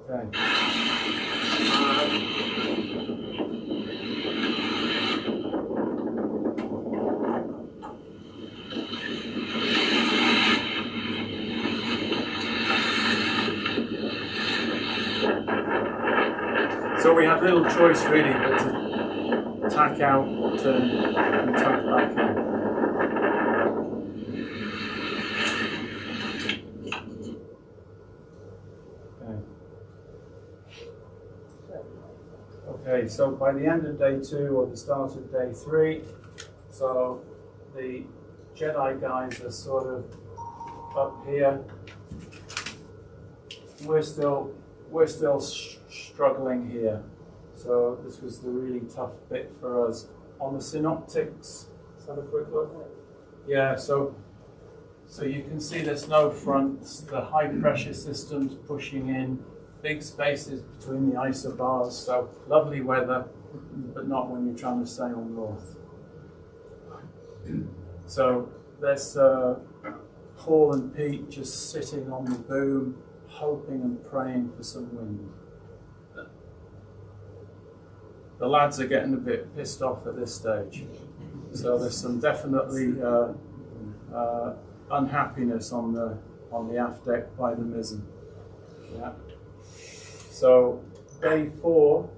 Okay. So we had little choice really but to tack out, turn and tack back in. Okay, so by the end of day 2 or the start of day 3, so the Jedi guys are sort of up here. We're still struggling here. So this was the really tough bit for us. On the synoptics, let's have a quick look. Yeah, so you can see there's no fronts, the high pressure system's pushing in, big spaces between the isobars, so lovely weather, but not when you're trying to sail north. So there's Paul and Pete just sitting on the boom, hoping and praying for some wind. The lads are getting a bit pissed off at this stage. So there's some definitely unhappiness on the aft deck by the mizzen. Yeah. So day 4,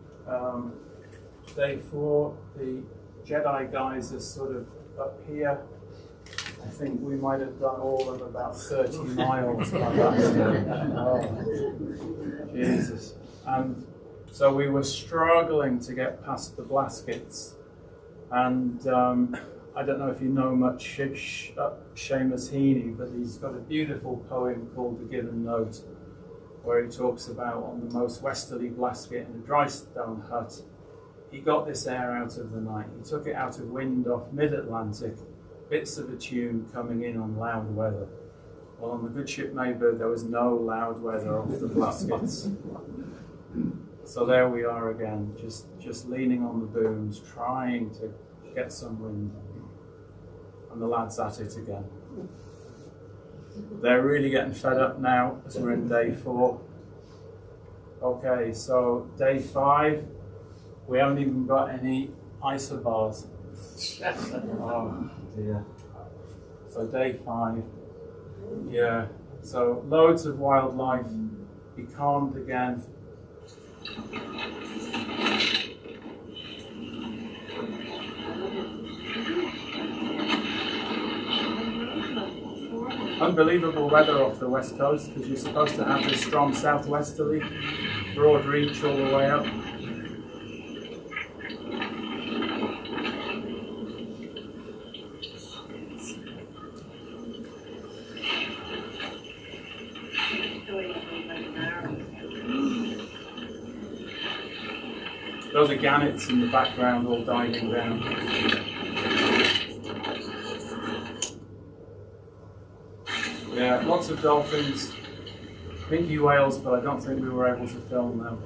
the Jedi guys are sort of up here. I think we might have done all of about 30 miles by that stage. Oh, Jesus. And so we were struggling to get past the Blaskets. And I don't know if you know much Seamus Heaney, but he's got a beautiful poem called The Given Note, where he talks about on the most westerly Blasket in a dry stone hut, he got this air out of the night. He took it out of wind off mid-Atlantic, bits of a tune coming in on loud weather. Well, on the good ship Maybird, there was no loud weather off the Blaskets. So there we are again, just leaning on the booms, trying to get some wind. And the lads at it again. They're really getting fed up now as we're in day 4. Okay, so day 5, we haven't even got any isobars. Oh dear. So day 5, yeah. So loads of wildlife, becalmed again. Unbelievable weather off the west coast because you're supposed to have this strong southwesterly, broad reach all the way up. Those are gannets in the background all diving down. Yeah, lots of dolphins, pinky whales, but I don't think we were able to film them.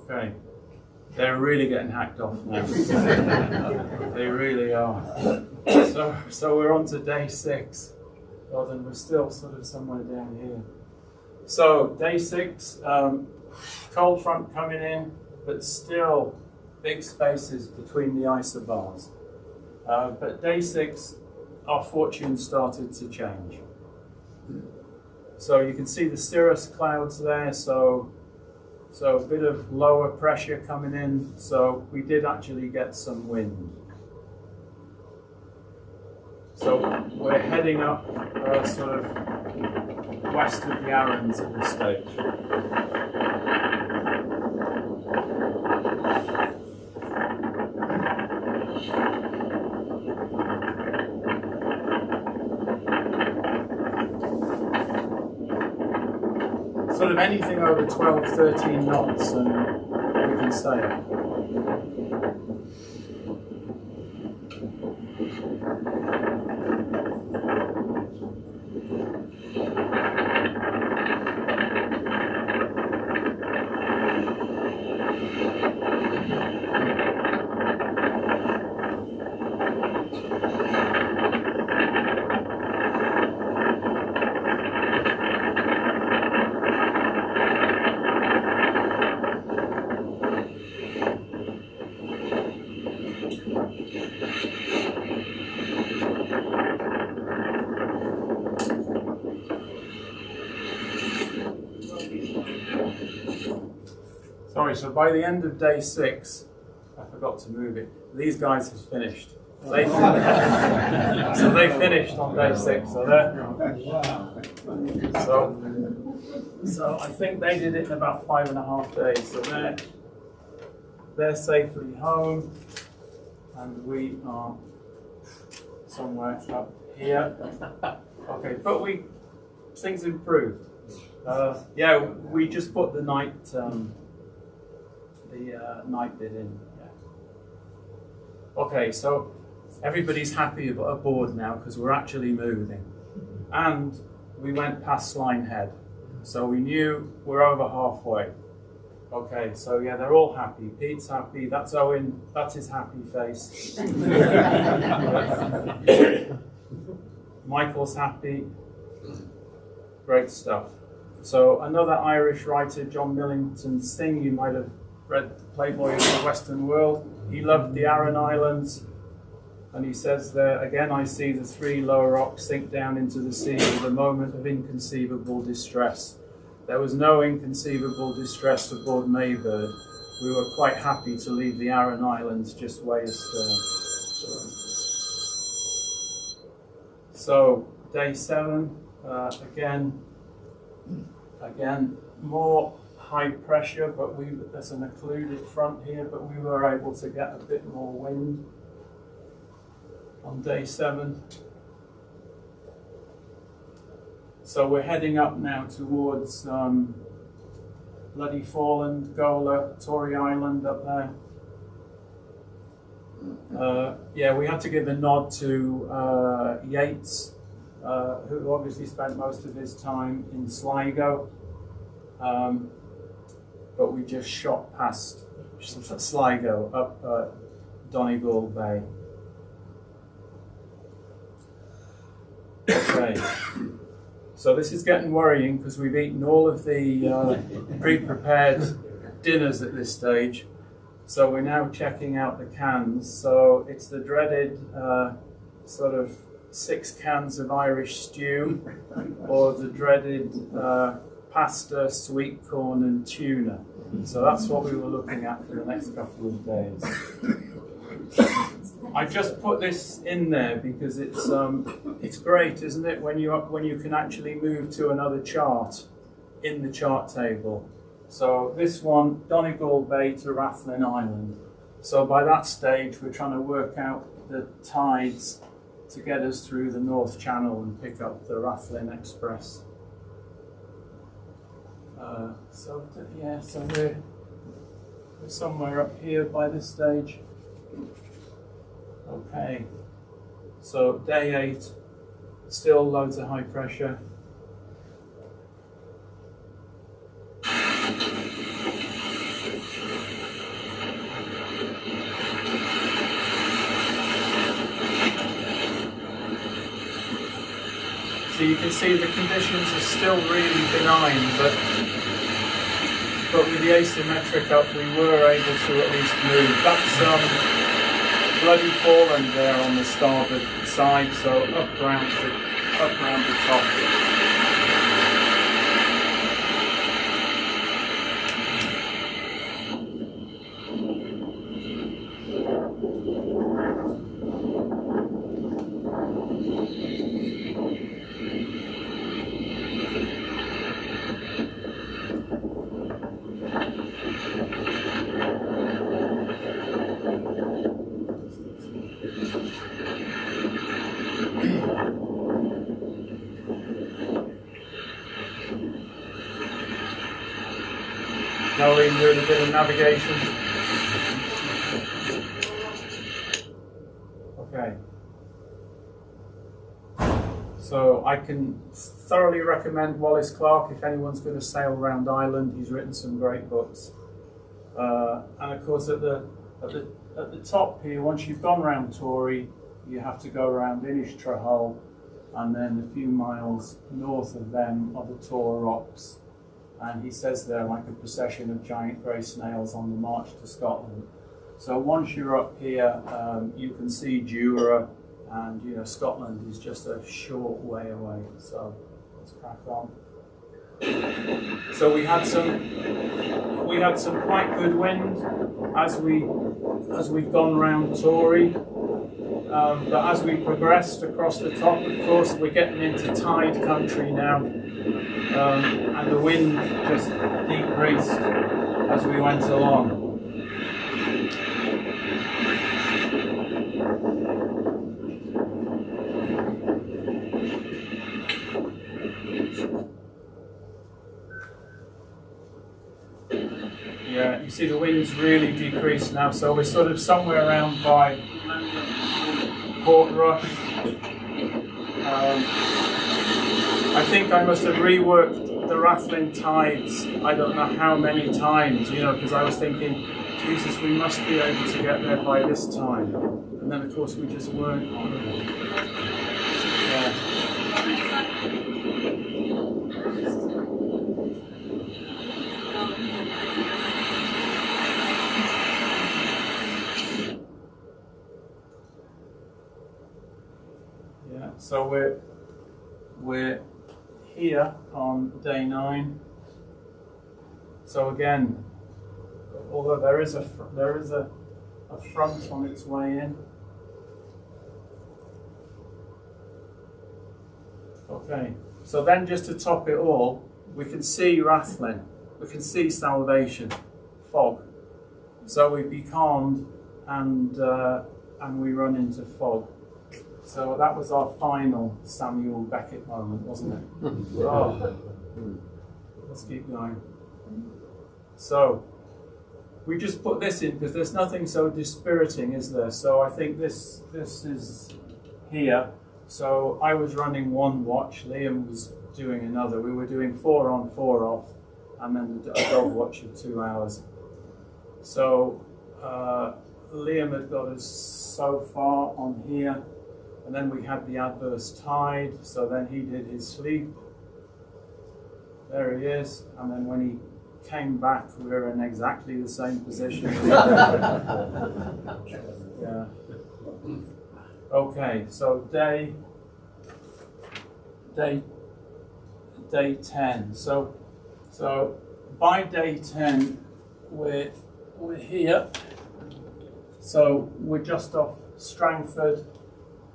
Okay. They're really getting hacked off now. They really are. So we're on to day 6. Well, then we're still sort of somewhere down here. So day 6, cold front coming in, but still big spaces between the isobars. But day 6, our fortune started to change. So you can see the cirrus clouds there, so a bit of lower pressure coming in, so we did actually get some wind. So we're heading up sort of west of the Arrans at this stage. Sort of anything over 12, 13 knots and we can sail. sorry, so by the end of day 6, I forgot to move it, these guys have finished. So they finished on day 6, so so I think they did it in about 5.5 days, so they're safely home, and we are somewhere up here. Okay, but things improved. Yeah, we just put the night night bid in. Yeah. Okay, so everybody's happy aboard now because we're actually moving, and we went past Slime Head, so we knew we're over halfway. Okay, so yeah, they're all happy. Pete's happy. That's Owen. That's his happy face. Michael's happy. Great stuff. So another Irish writer, John Millington Synge, you might have read Playboy of the Western World. He loved the Aran Islands, and he says there, again, I see the 3 lower rocks sink down into the sea with a moment of inconceivable distress. There was no inconceivable distress aboard Maybird. We were quite happy to leave the Aran Islands just way astern. So, day 7, again, more high pressure, but there's an occluded front here, but we were able to get a bit more wind on day 7. So we're heading up now towards Bloody Foreland, Gola, Tory Island up there. Yeah, we had to give a nod to Yates, who obviously spent most of his time in Sligo, but we just shot past Sligo up Donegal Bay. Okay. So this is getting worrying because we've eaten all of the pre-prepared dinners at this stage. So we're now checking out the cans. So it's the dreaded sort of 6 cans of Irish stew, or the dreaded pasta, sweet corn and tuna. So that's what we were looking at for the next couple of days. I just put this in there because it's great, isn't it, when you can actually move to another chart in the chart table. So this one, Donegal Bay to Rathlin Island. So by that stage, we're trying to work out the tides to get us through the North Channel and pick up the Rathlin Express. So we're somewhere up here by this stage. Okay, so day 8, still loads of high pressure. So you can see the conditions are still really benign, but with the asymmetric up, we were able to at least move. That's Bloody Foreland there on the starboard side, so up round the top. Now we're doing a bit of navigation. Okay. So I can thoroughly recommend Wallace Clark if anyone's going to sail around Ireland. He's written some great books. And of course at the top here, once you've gone around Tory, you have to go around Inishtrahull, and then a few miles north of them are the Tor Rocks. And he says they're like a procession of giant grey snails on the march to Scotland. So once you're up here, you can see Jura, and Scotland is just a short way away. So let's crack on. So we had some quite good wind as we'd gone round Tory. But as we progressed across the top, of course, we're getting into tide country now, and the wind just decreased as we went along. Yeah, you see the wind's really decreased now, so we're sort of somewhere around by Port Rush. I think I must have reworked the rattling tides, I don't know how many times, you know, because I was thinking, Jesus, we must be able to get there by this time. And then, of course, we just weren't. Yeah. So we're here on day 9. So again, although there is a front on its way in. Okay. So then, just to top it all, we can see Rathlin, we can see Salvation, fog. So we becalmed and we run into fog. So that was our final Samuel Beckett moment, wasn't it? Oh. Let's keep going. So we just put this in because there's nothing so dispiriting, is there? So I think this is here. So I was running one watch, Liam was doing another. We were doing 4 on, 4 off, and then a dog watch of 2 hours. So Liam had got us so far on here. And then we had the adverse tide, so then he did his sleep. There he is. And then when he came back, we were in exactly the same position. Yeah. Okay, so day 10. So by day 10, we're here. So we're just off Strangford.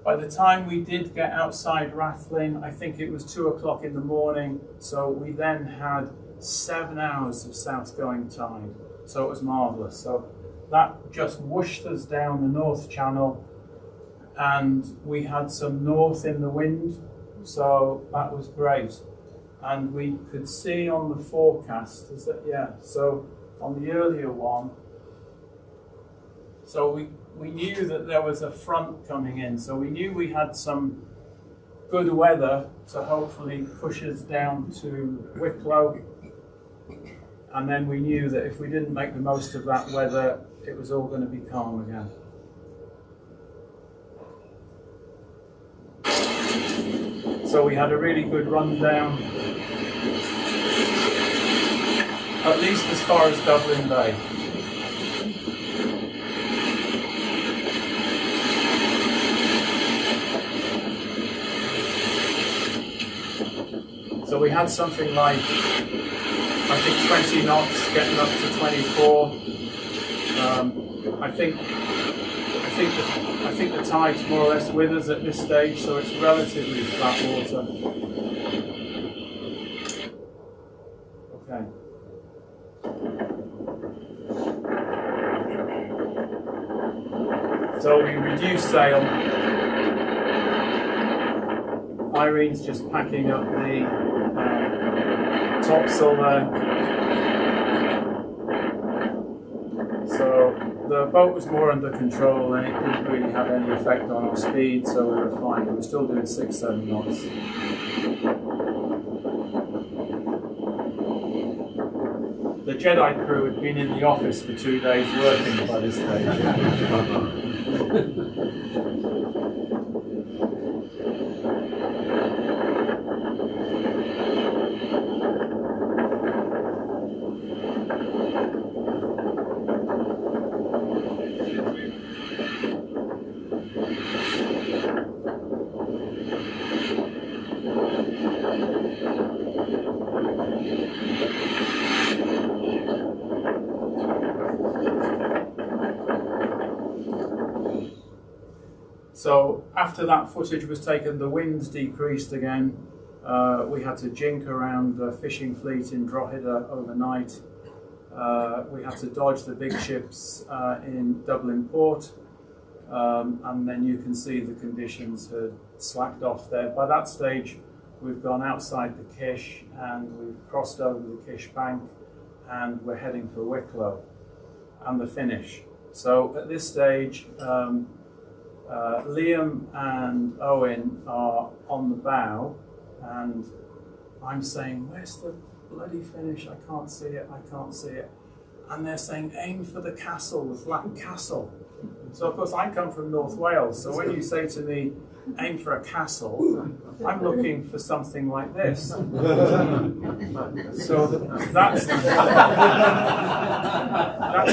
By the time we did get outside Rathlin, I think it was 2 o'clock in the morning, so we then had 7 hours of south-going tide, so it was marvellous. So that just whooshed us down the North Channel, and we had some north in the wind, so that was great. And we could see on the forecast, so on the earlier one, so we knew that there was a front coming in, so we knew we had some good weather to hopefully push us down to Wicklow, and then we knew that if we didn't make the most of that weather, it was all going to be calm again. So we had a really good rundown, at least as far as Dublin Bay. So we had something like, I think 20 knots, getting up to 24. I think the tide's more or less with us at this stage, so it's relatively flat water. Okay. So we reduced sail. Irene's just packing up the topsail there. So the boat was more under control and it didn't really have any effect on our speed, so we were fine. We were still doing 6-7 knots. The Jedi crew had been in the office for 2 days working by this stage. So after that footage was taken, the winds decreased again. We had to jink around the fishing fleet in Drogheda overnight. We had to dodge the big ships in Dublin port. And then you can see the conditions had slacked off there. By that stage, we've gone outside the Kish and we've crossed over the Kish bank and we're heading for Wicklow and the finish. So at this stage, Liam and Owen are on the bow and I'm saying, where's the bloody finish? I can't see it, I can't see it. And they're saying, aim for the castle, the flat castle. So of course I come from North Wales, so when you say to me, aim for a castle, I'm looking for something like this. So that's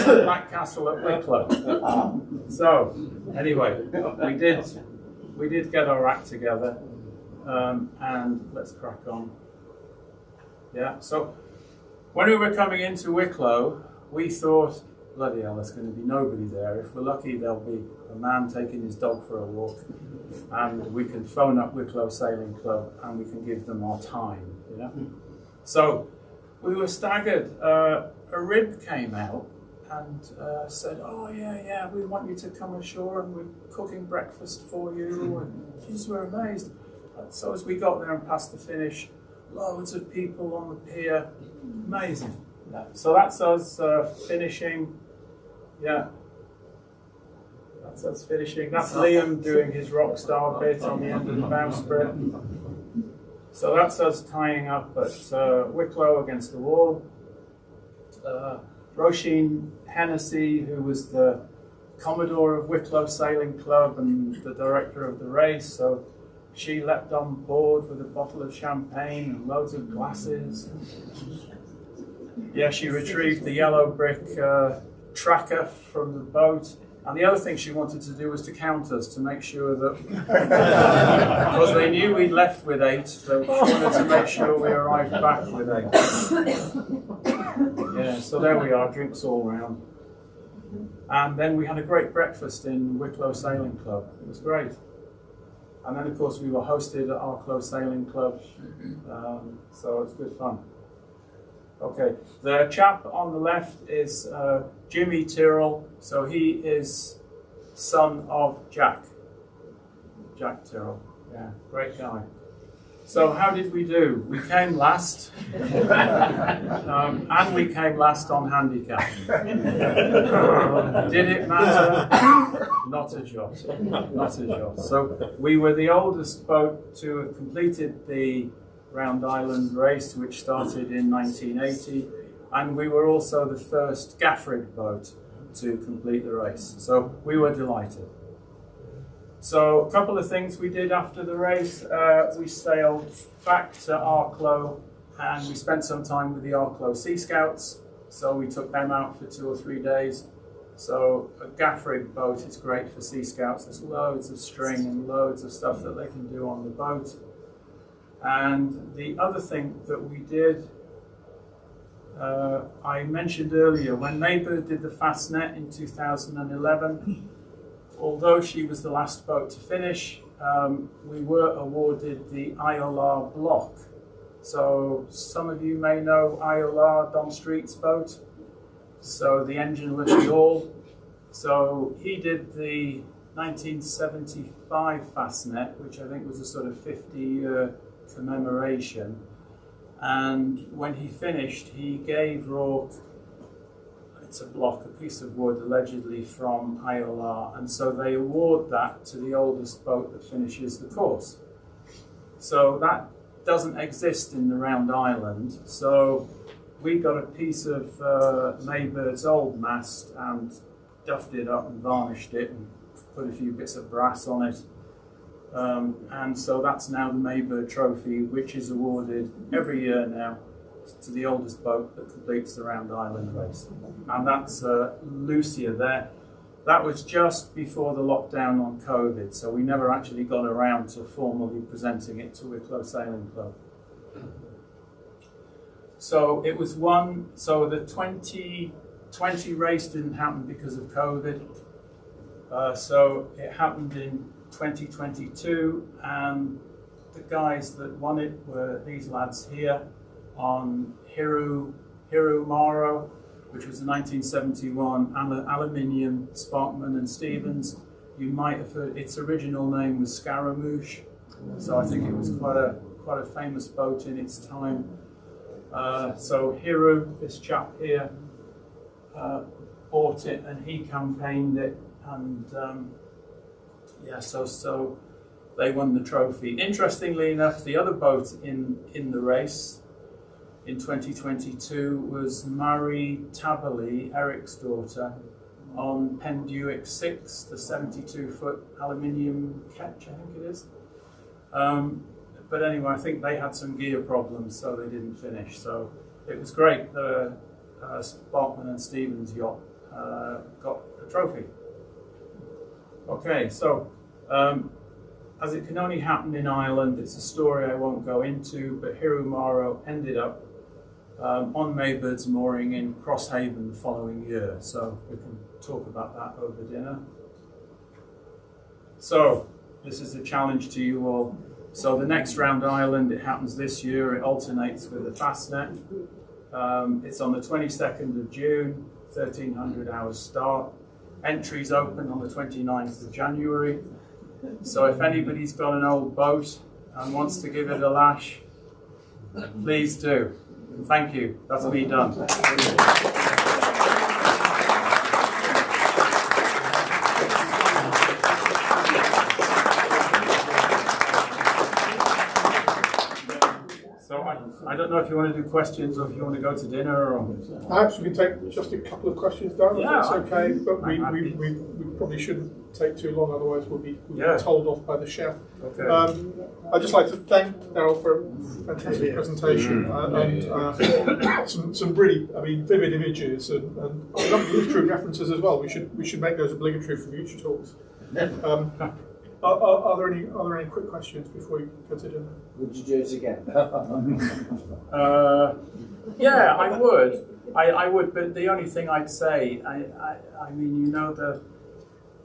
the Black Castle at Wicklow. So anyway, we did get our act together, and let's crack on. Yeah. So when we were coming into Wicklow, we thought, bloody hell, there's going to be nobody there. If we're lucky, there'll be a man taking his dog for a walk, and we can phone up Wicklow Sailing Club and we can give them our time, you know. So we were staggered. A rib came out and said, oh yeah, we want you to come ashore and we're cooking breakfast for you. And geez, we're amazed. So as we got there and passed the finish, loads of people on the pier, amazing. Yeah. So that's us finishing. Yeah, that's us finishing. That's Liam doing his rock star bit on the end of the bowsprit. So that's us tying up at Wicklow against the wall. Roisin Hennessy, who was the Commodore of Wicklow Sailing Club and the director of the race, so she leapt on board with a bottle of champagne and loads of glasses. Yeah, she retrieved the yellow brick tracker from the boat. And the other thing she wanted to do was to count us to make sure that, because they knew we'd left with 8, so she wanted to make sure we arrived back with 8. Yeah, so there we are, drinks all round. And then we had a great breakfast in Wicklow Sailing Club. It was great. And then, of course, we were hosted at Wicklow Sailing Club, so it's good fun. Okay, the chap on the left is Jimmy Tyrrell, so he is son of Jack Tyrrell. Yeah, great guy. So how did we do? We came last, and we came last on handicap. Did it matter? Not a jot, not a jot. So we were the oldest boat to have completed the Round Island race, which started in 1980, and we were also the first gaff-rigged boat to complete the race. So we were delighted. So a couple of things we did after the race. We sailed back to Arklow and we spent some time with the Arklow Sea Scouts. So we took them out for 2 or 3 days. So a gaff-rigged boat is great for Sea Scouts. There's loads of string and loads of stuff that they can do on the boat. And the other thing that we did, I mentioned earlier, when Mayberg did the Fastnet in 2011, although she was the last boat to finish, we were awarded the ILR block. So some of you may know ILR, Don Street's boat, so the engine-less yawl. So he did the 1975 Fastnet, which I think was a sort of 50-year commemoration, and when he finished he gave Rourke, it's a block, a piece of wood allegedly from ILR, and so they award that to the oldest boat that finishes the course. So that doesn't exist in the Round Island, so we got a piece of Mayberg's old mast and duffed it up and varnished it and put a few bits of brass on it. And so that's now the Mayberg Trophy, which is awarded every year now to the oldest boat that completes the Round Island race. And that's Lucia there. That was just before the lockdown on COVID, so we never actually got around to formally presenting it to Wicklow Sailing Club. So it was so the 2020 race didn't happen because of COVID. So it happened in 2022, and the guys that won it were these lads here on Hiru Maro, which was a 1971 aluminium Sparkman and Stevens. You might have heard its original name was Scaramouche, so I think it was quite a famous boat in its time. So Hiru, this chap here, bought it and he campaigned it, and yeah, so they won the trophy. Interestingly enough, the other boat in the race in 2022 was Marie Taberley, Eric's daughter, on Penduick 6, the 72-foot aluminium ketch, I think it is. But anyway, I think they had some gear problems, so they didn't finish. So it was great. The Sparkman and Stevens yacht got the trophy. Okay, so as it can only happen in Ireland, it's a story I won't go into, but Hiru Maro ended up on Maybird's mooring in Crosshaven the following year, so we can talk about that over dinner. So this is a challenge to you all. So the next round Ireland, it happens this year, it alternates with the Fastnet. It's on the 22nd of June, 1300 hours start. Entries open on the 29th of January. So if anybody's got an old boat and wants to give it a lash, please do. Thank you. That's me done. So I don't know if you want to do questions or if you want to go to dinner or. Perhaps we can take just a couple of questions down. Yeah, if that's okay, but we probably shouldn't take too long, otherwise we'll be told off by the chef. Okay. I'd just like to thank Darryl for a fantastic presentation and some really, vivid images and obligatory references as well. We should make those obligatory for future talks. Are there any quick questions before we go to dinner? Would you do it again? Yeah, I would. I would, but the only thing I'd say, I mean, you know,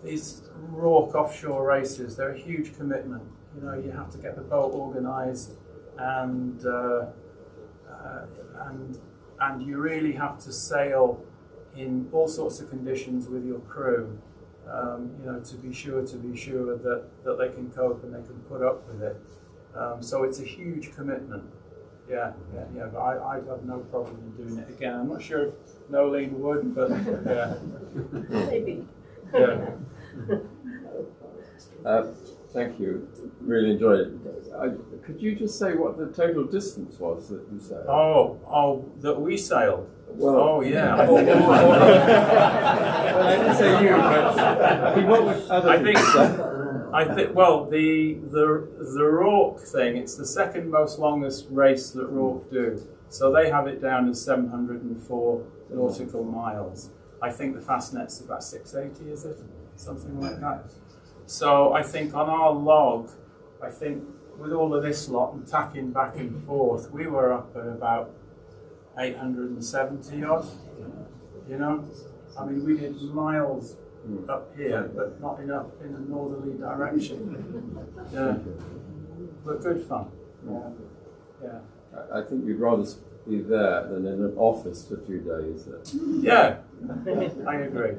these Rourke offshore races, they're a huge commitment. You know, you have to get the boat organised, and you really have to sail in all sorts of conditions with your crew. You know, to be sure that they can cope and they can put up with it. So it's a huge commitment. Yeah. But I'd have no problem in doing it again. I'm not sure if Nolene would, but yeah. Maybe. Yeah. Thank you. Really enjoyed it. Could you just say what the total distance was that you sailed? Oh, that we sailed. Well, oh yeah. I think well, I didn't say you, but what would other people say? I think. Well, the Rourke thing. It's the second most longest race that Rourke do. So they have it down as 704 nautical miles. I think the Fastnet's about 680, is it? Something like that. So I think on our log, I think with all of this lot and tacking back and forth, we were up at about 870 odd. You know, I mean, we did miles up here, but not enough in a northerly direction. Yeah, but good fun. Yeah. I think you'd rather be there than in an office for 2 days. Yeah, I agree.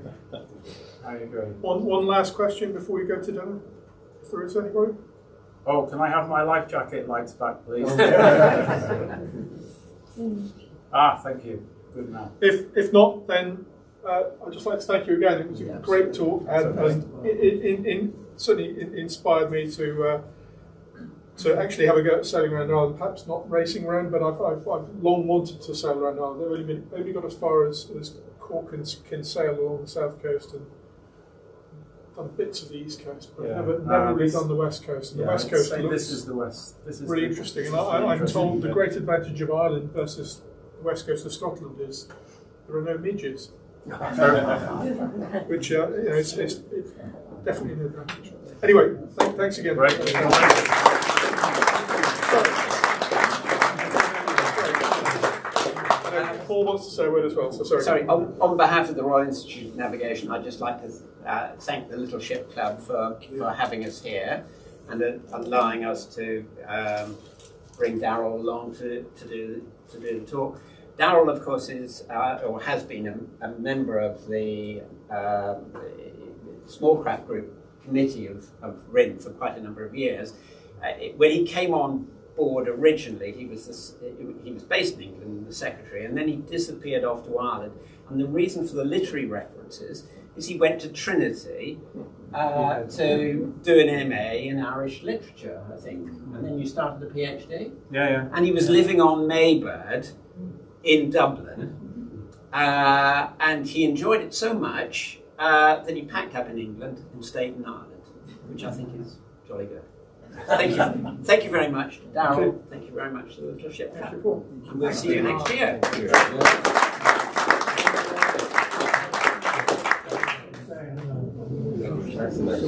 One last question before we go to dinner, if there is anybody. Oh, can I have my life jacket lights back, please? Thank you. Good man. If not, then I'd just like to thank you again. It was a great talk, and it certainly inspired me to actually have a go at sailing around Ireland. Perhaps not racing around, but I've long wanted to sail around Ireland. I've only got as far as Cork and Kinsale along the south coast, and done bits of the east coast, but never really done the west coast. And the west coast looks this is the west. This is really interesting. And I'm told the great advantage of Ireland versus the west coast of Scotland is there are no midges, which it's definitely an advantage. Anyway, thanks again. Right. Paul wants to say a word as well, so sorry. Sorry, on behalf of the Royal Institute of Navigation, I'd just like to thank the Little Ship Club for having us here and allowing us to bring Darryl along to do the talk. Darryl, of course, is or has been a member of the small craft group committee of RIN for quite a number of years. When he came on board originally, he was based in England, the secretary, and then he disappeared off to Ireland. And the reason for the literary references is he went to Trinity to do an MA in Irish literature, I think, and then you started a PhD. Yeah. And he was living on Maybird in Dublin, and he enjoyed it so much that he packed up in England and stayed in Ireland, which I think is jolly good. Thank you very much, Darryl. Thank you very much to the Little Ship Club. And we'll see you next year. Excellent.